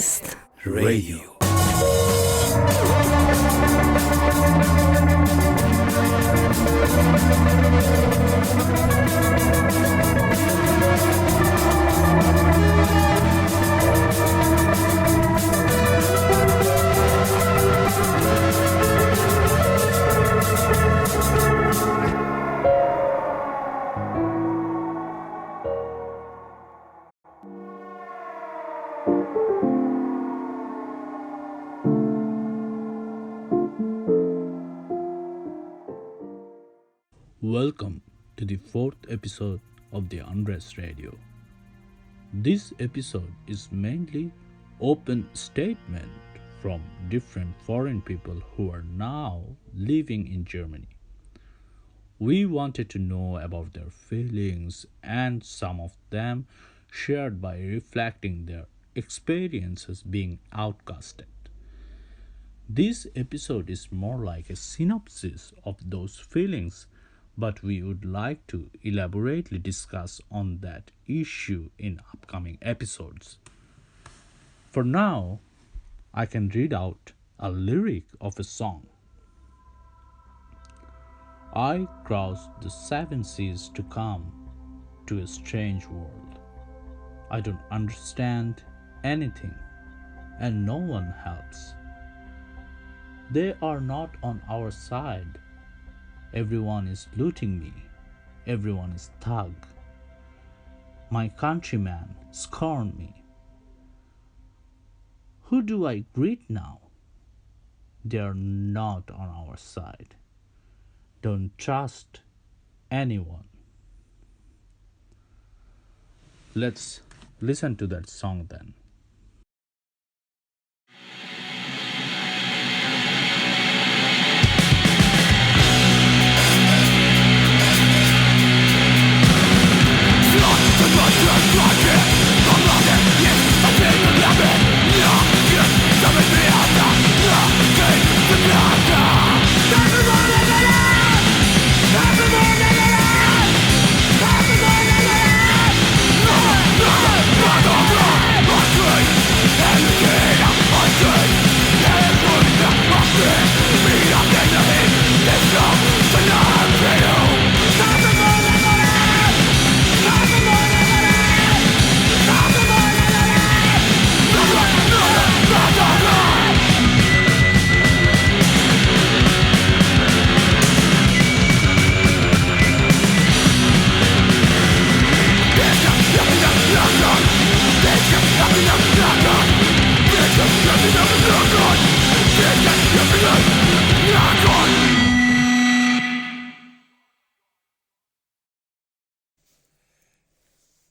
OUTCAST Radio. Welcome to the fourth episode of the Unrest Radio. This episode is mainly open statement from different foreign people who are now living in Germany. We wanted to know about their feelings, and some of them shared by reflecting their experiences being outcasted. This episode is more like a synopsis of those feelings, but we would like to elaborately discuss on that issue in upcoming episodes. For now, I can read out a lyric of a song. I crossed the 7 seas to come to a strange world. I don't understand anything, and no one helps. They are not on our side. Everyone is looting me. Everyone is thug. My countrymen scorn me. Who do I greet now? They are not on our side. Don't trust anyone. Let's listen to that song then.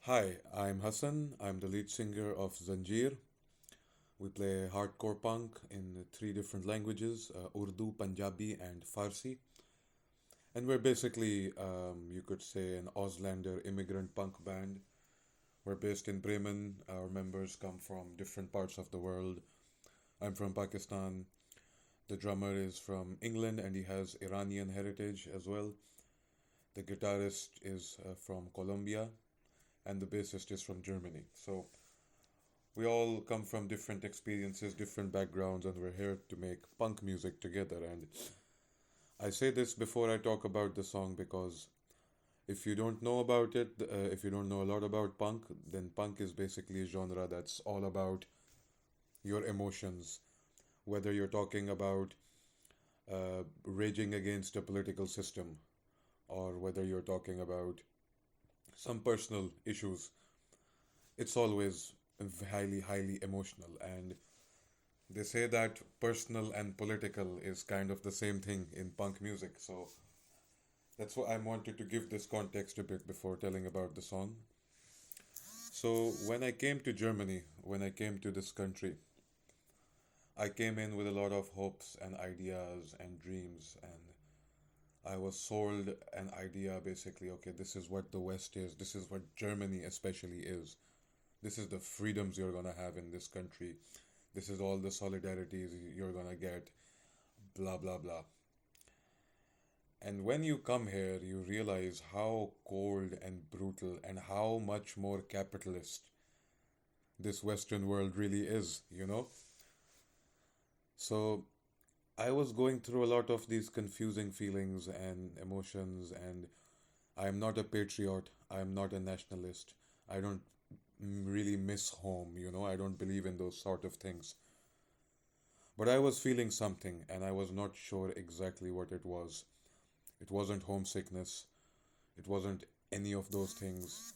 Hi, I'm Hassan. I'm the lead singer of Zanjeer. We play hardcore punk in 3 different languages, Urdu, Punjabi, and Farsi. And we're basically, you could say, an Auslander immigrant punk band. We're based in Bremen. Our members come from different parts of the world. I'm from Pakistan. The drummer is from England and he has Iranian heritage as well. The guitarist is from Colombia and the bassist is from Germany. So we all come from different experiences, different backgrounds, and we're here to make punk music together. And I say this before I talk about the song because if you don't know about it, if you don't know a lot about punk, then punk is basically a genre that's all about your emotions. Whether you're talking about raging against a political system or whether you're talking about some personal issues, it's always highly emotional. And they say that personal and political is kind of the same thing in punk music. So that's why I wanted to give this context a bit before telling about the song. So when I came to Germany, when I came to this country, I came in with a lot of hopes and ideas and dreams, and I was sold an idea basically, okay, this is what the West is, this is what Germany especially is. This is the freedoms you're gonna have in this country. This is all the solidarities you're gonna get, blah blah blah. And when you come here, you realize how cold and brutal and how much more capitalist this Western world really is, you know? So I was going through a lot of these confusing feelings and emotions, and I am not a patriot, I am not a nationalist. I don't really miss home, you know, I don't believe in those sort of things. But I was feeling something, and I was not sure exactly what it was. It wasn't homesickness, it wasn't any of those things.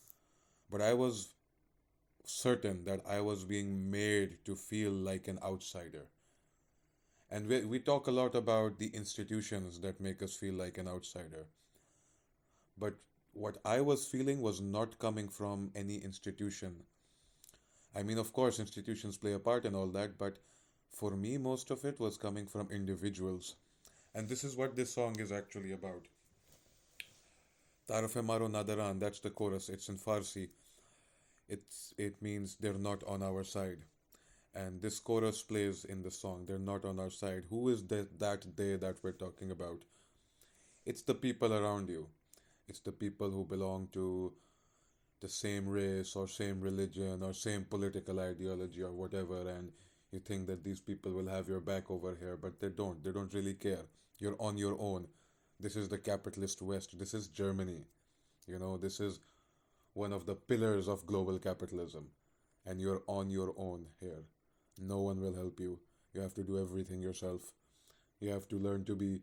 But I was certain that I was being made to feel like an outsider. And we talk a lot about the institutions that make us feel like an outsider. But what I was feeling was not coming from any institution. I mean, of course, institutions play a part and all that, but for me, most of it was coming from individuals. And this is what this song is actually about. Taraf Maro Nadaran, that's the chorus. It's in Farsi. It means they're not on our side. And this chorus plays in the song. They're not on our side. Who is that they that we're talking about? It's the people around you. It's the people who belong to the same race or same religion or same political ideology or whatever, and you think that these people will have your back over here, but they don't. They don't really care. You're on your own. This is the capitalist West. This is Germany. You know, this is one of the pillars of global capitalism, and you're on your own here. No one will help you. You have to do everything yourself. You have to learn to be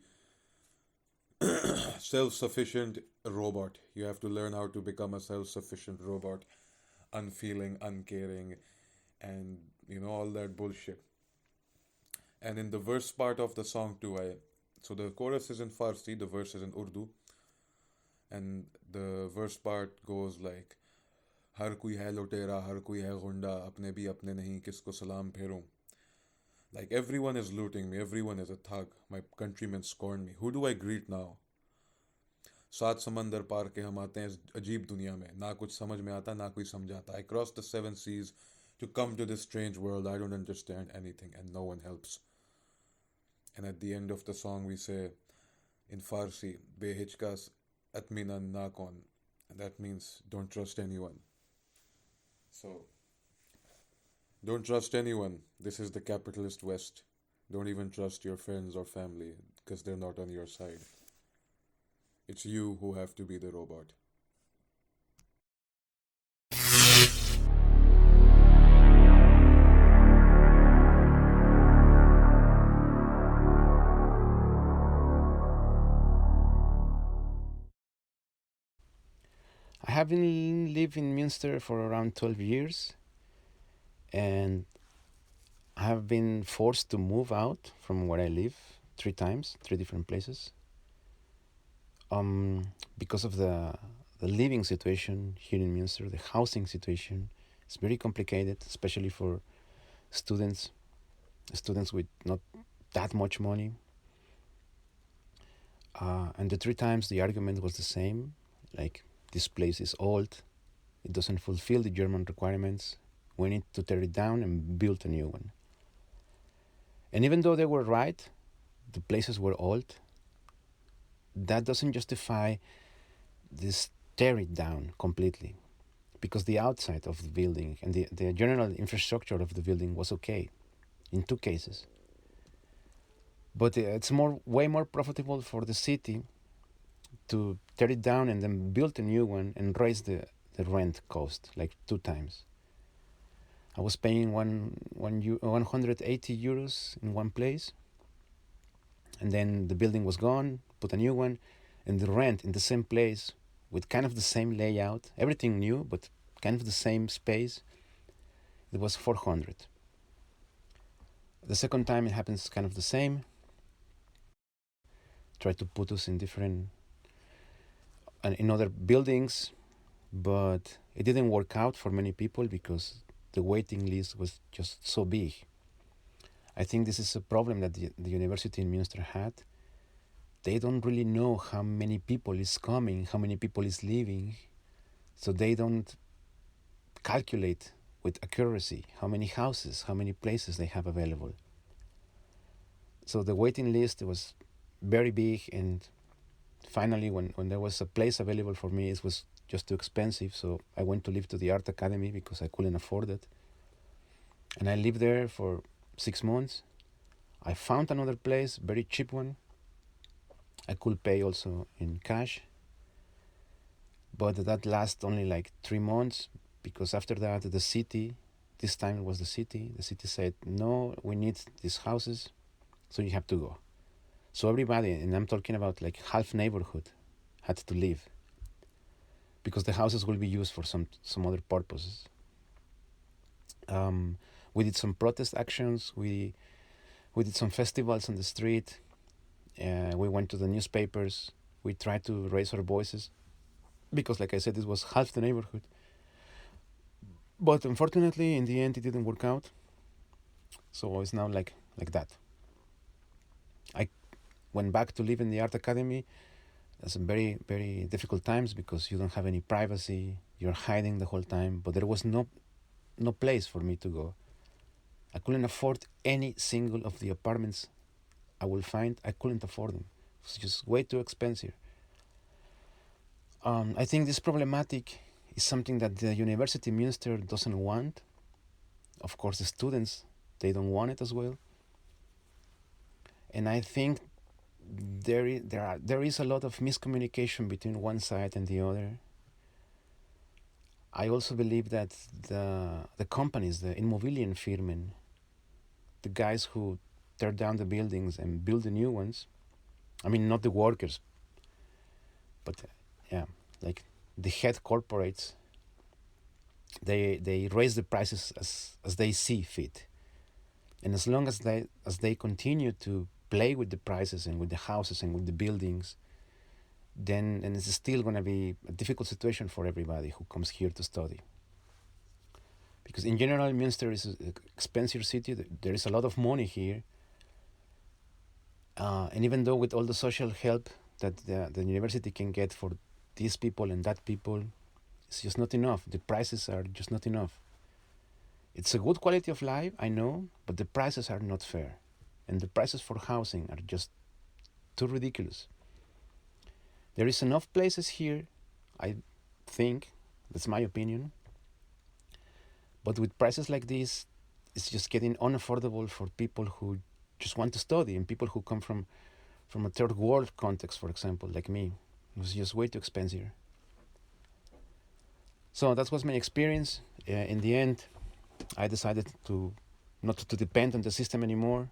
self-sufficient robot. You have to learn how to become a self-sufficient robot, unfeeling, uncaring, and all that bullshit. And in the verse part of the song too, I so the chorus is in Farsi, the verse is in Urdu, and the verse part goes like, हर कोई है लुटेरा हर कोई है गुंडा अपने भी अपने नहीं किसको सलाम फेरूं. Like everyone is looting me, everyone is a thug, my countrymen scorn me. Who do I greet now? सात समंदर पार के हम आते हैं इस अजीब दुनिया में, ना कुछ समझ में आता ना कोई समझाता. I crossed the seven seas to come to this strange world. I don't understand anything and no one helps. And at the end of the song we say in Farsi, Behijkas atminan nakon. And that means don't trust anyone. So, don't trust anyone. This is the capitalist West. Don't even trust your friends or family because they're not on your side. It's you who have to be the robot. I have been living in Münster for around 12 years, and I have been forced to move out from where I live 3 times, 3 different places, because of the living situation here in Münster. The housing situation is very complicated, especially for students with not that much money. And the 3 times the argument was the same, like, this place is old, it doesn't fulfill the German requirements, we need to tear it down and build a new one. And even though they were right, the places were old, that doesn't justify this tear it down completely, because the outside of the building and the general infrastructure of the building was okay in 2 cases. But it's way more profitable for the city to tear it down and then build a new one and raise the rent cost like 2 times. I was paying 180 euros in one place, and then the building was gone, put a new one, and the rent in the same place with kind of the same layout, everything new, but kind of the same space, it was 400. The second time it happens kind of the same. Try to put us in other buildings, but it didn't work out for many people because the waiting list was just so big. I think this is a problem that the university in Münster had. They don't really know how many people is coming, how many people is leaving, so they don't calculate with accuracy how many houses, how many places they have available. So the waiting list was very big, and finally when there was a place available for me, it was just too expensive, so I went to live to the art academy because I couldn't afford it. and I lived there for 6 months. I found another place, very cheap one. I could pay also in cash, but that lasted only like 3 months, because after that the city, this time it was the city said, no, we need these houses, so you have to go. So everybody, and I'm talking about like half neighborhood, had to leave, because the houses will be used for some other purposes. We did some protest actions. We did some festivals on the street. We went to the newspapers. We tried to raise our voices, because, like I said, this was half the neighborhood. But unfortunately, in the end, it didn't work out. So it's now like that. I went back to live in the art academy. It's some very, very difficult times, because you don't have any privacy. You're hiding the whole time. But there was no place for me to go. I couldn't afford any single of the apartments I will find. I couldn't afford them. It was just way too expensive. I think this problematic is something that the university minister doesn't want. Of course, the students, they don't want it as well. And I think there is a lot of miscommunication between one side and the other. I also believe that the companies, the Immobilienfirmen, the guys who tear down the buildings and build the new ones, I mean, not the workers, but yeah, like the head corporates, they raise the prices as they see fit. And as long as they continue to play with the prices and with the houses and with the buildings, then and it's still going to be a difficult situation for everybody who comes here to study. Because in general, Münster is an expensive city. There is a lot of money here. And even though with all the social help that the university can get for these people and that people, it's just not enough. The prices are just not enough. It's a good quality of life, I know, but the prices are not fair. And the prices for housing are just too ridiculous. There is enough places here, I think, that's my opinion. But with prices like this, it's just getting unaffordable for people who just want to study, and people who come from a third world context, for example, like me. It was just way too expensive. So that was my experience. In the end, I decided to not to depend on the system anymore,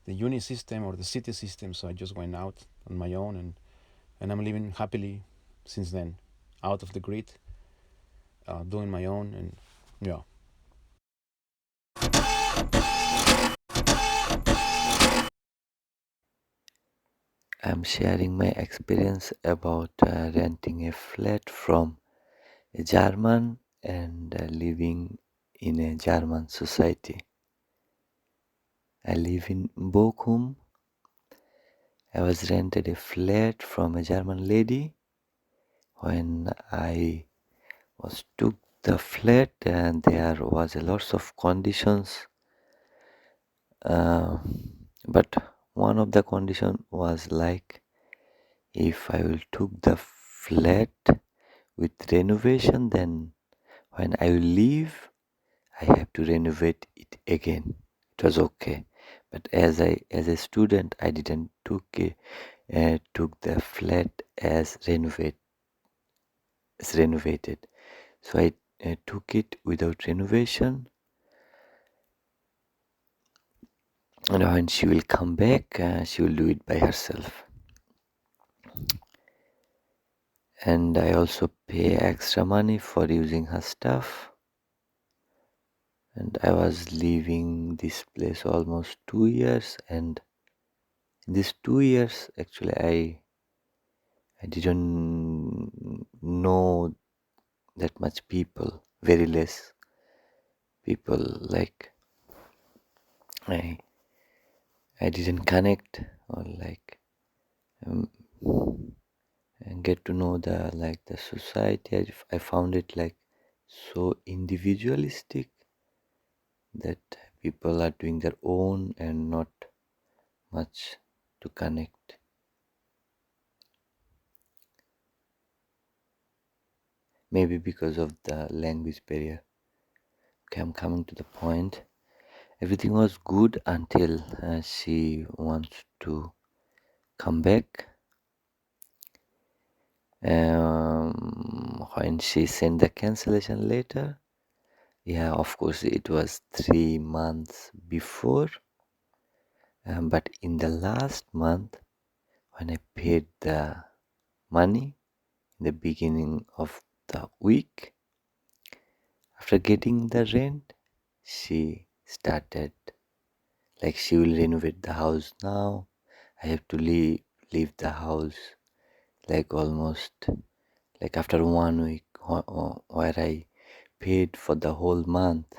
the uni system or the city system. So I just went out on my own, and I'm living happily since then, out of the grid, doing my own, and yeah. I'm sharing my experience about renting a flat from a German and living in a German society. I live in Bochum. I was rented a flat from a German lady. When I was took the flat, and there was a lots of conditions, but one of the condition was like, if I will took the flat with renovation, then when I will leave, I have to renovate it again. It was okay, but as a student, I didn't took the flat as renovated. So I took it without renovation, and when she will come back, she will do it by herself. And I also pay extra money for using her stuff. And I was leaving this place almost 2 years, and in these 2 years, actually, I didn't know that much people, very less people. Like I didn't connect, or like and get to know the society. I found it like so individualistic, that people are doing their own and not much to connect. Maybe because of the language barrier. Okay, I'm coming to the point. Everything was good until she wants to come back. When she sent the cancellation letter, yeah, of course, it was 3 months before. But in the last month, when I paid the money in the beginning of the week, after getting the rent, she started like she will renovate the house now. I have to leave the house like almost like after 1 week where I paid for the whole month,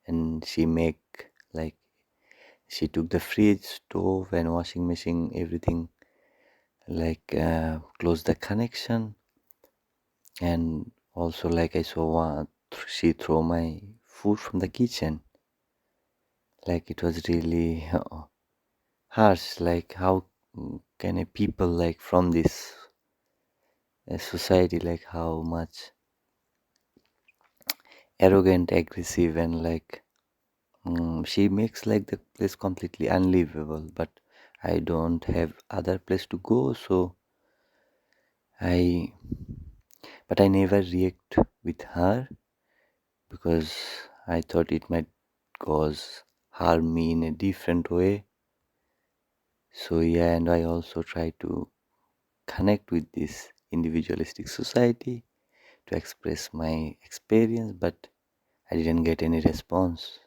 and she took the fridge, stove, and washing machine, everything, closed the connection, and also I saw she throw my food from the kitchen. It was really harsh. How can a people from this society, how much arrogant, aggressive, and she makes the place completely unlivable. But I don't have other place to go, so I never react with her because I thought it might cause harm me in a different way. So yeah, and I also try to connect with this individualistic society to express my experience, but I didn't get any response.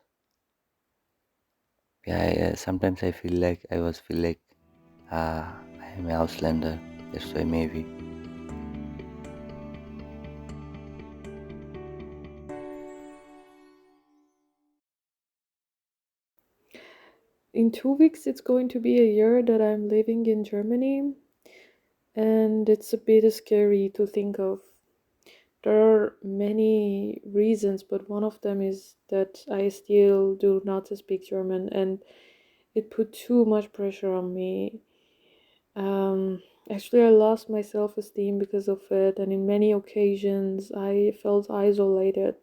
Yeah, sometimes I feel like I am an Auslander. That's why maybe. In 2 weeks, it's going to be a year that I'm living in Germany, and it's a bit scary to think of. There are many reasons, but one of them is that I still do not speak German, and it put too much pressure on me. Actually, I lost my self-esteem because of it, and in many occasions, I felt isolated.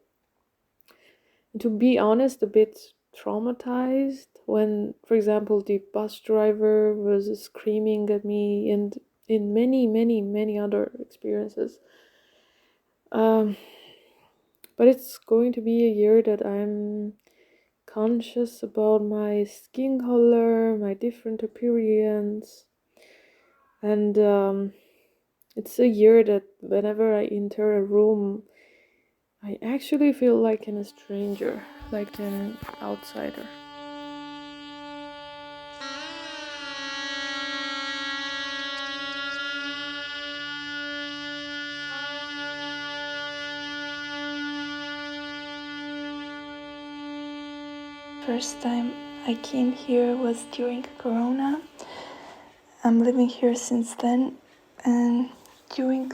To be honest, a bit traumatized when, for example, the bus driver was screaming at me, and in many other experiences. But it's going to be a year that I'm conscious about my skin color, my different appearance, and it's a year that whenever I enter a room, I actually feel like a stranger, like an outsider. First time I came here was during Corona. I'm living here since then, and during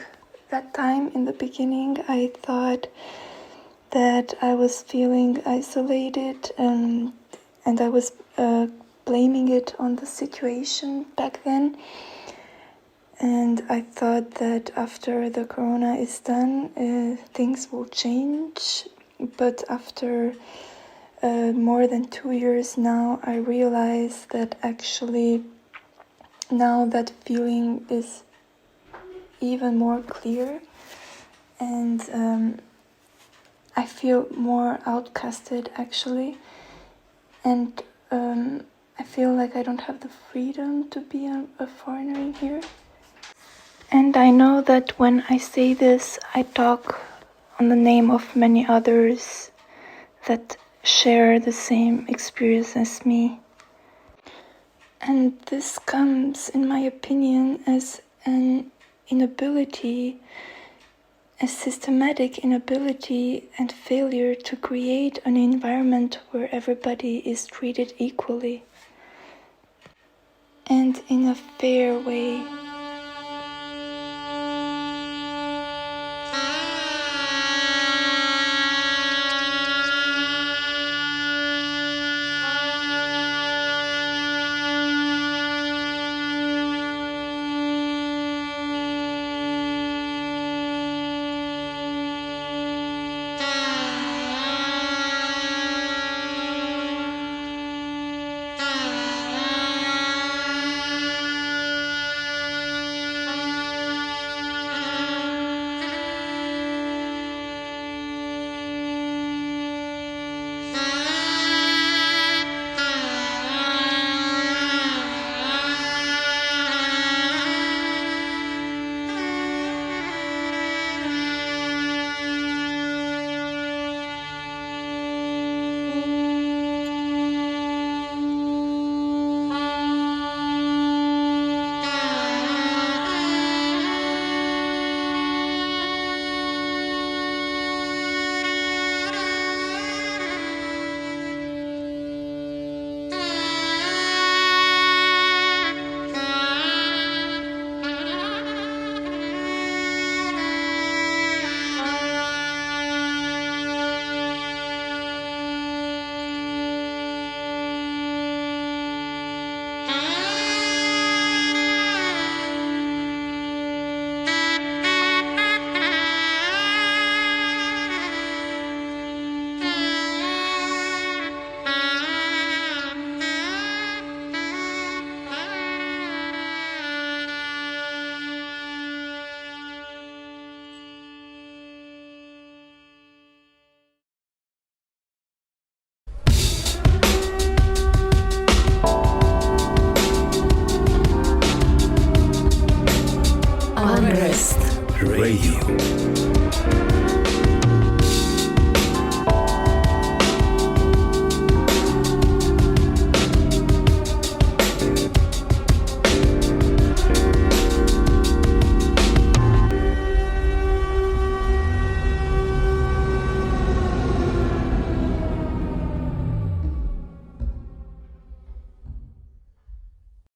that time in the beginning I thought that I was feeling isolated, and I was blaming it on the situation back then. And I thought that after the Corona is done, things will change. But after more than 2 years now, I realize that actually now that feeling is even more clear, and I feel more outcasted actually, and I feel like I don't have the freedom to be a foreigner in here. And I know that when I say this, I talk on the name of many others that share the same experience as me. And this comes, in my opinion, as an inability, a systematic inability and failure to create an environment where everybody is treated equally and in a fair way.